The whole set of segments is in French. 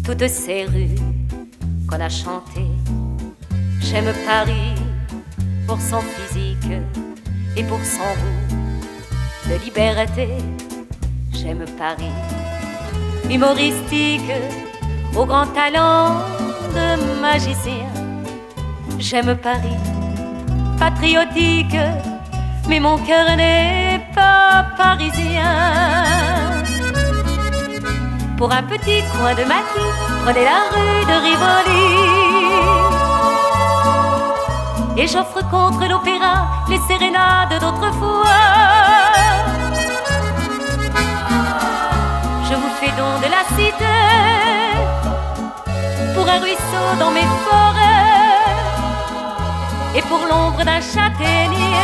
toutes ces rues qu'on a chantées. J'aime Paris pour son physique et pour son goût de liberté. J'aime Paris humoristique au grand talent de magicien. J'aime Paris patriotique, mais mon cœur n'est pas parisien. Pour un petit coin de maquis, prenez la rue de Rivoli, et j'offre contre l'opéra les sérénades d'autrefois. Je vous fais don de la cité pour un ruisseau dans mes forêts et pour l'ombre d'un châtaignier.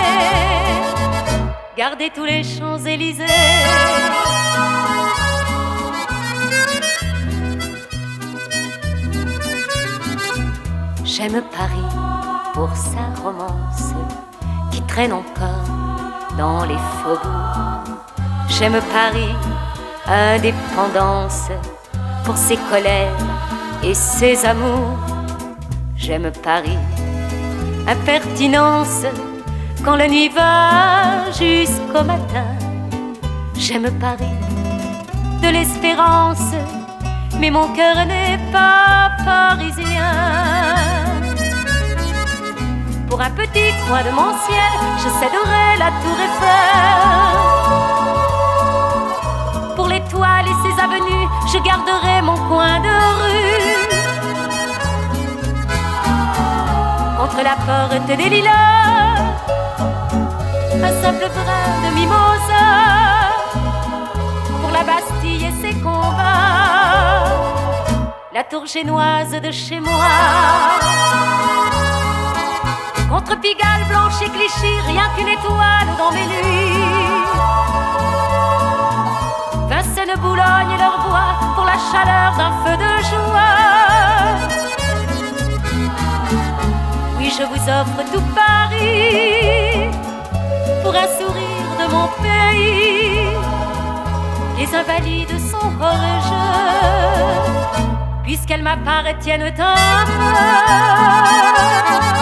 Gardez tous les Champs-Élysées. J'aime Paris pour sa romance qui traîne encore dans les faubourgs. J'aime Paris indépendance pour ses colères et ses amours. J'aime Paris impertinence quand la nuit va jusqu'au matin. J'aime Paris de l'espérance, mais mon cœur n'est pas parisien. Pour un petit coin de mon ciel, je céderai la tour Eiffel. Pour l'étoile et ses avenues, je garderai mon coin de rue. Contre la porte des lilas, un simple brin de mimosa. Pour la Bastille et ses combats, la tour génoise de chez moi. Contre Pigalle, Blanche et Clichy, rien qu'une étoile dans mes nuits. Vincennes, Boulogne et leur bois, pour la chaleur d'un feu de joie. Oui, je vous offre tout Paris pour un sourire de mon pays. Les Invalides sont orageux puisqu'elles m'appartiennent un peu.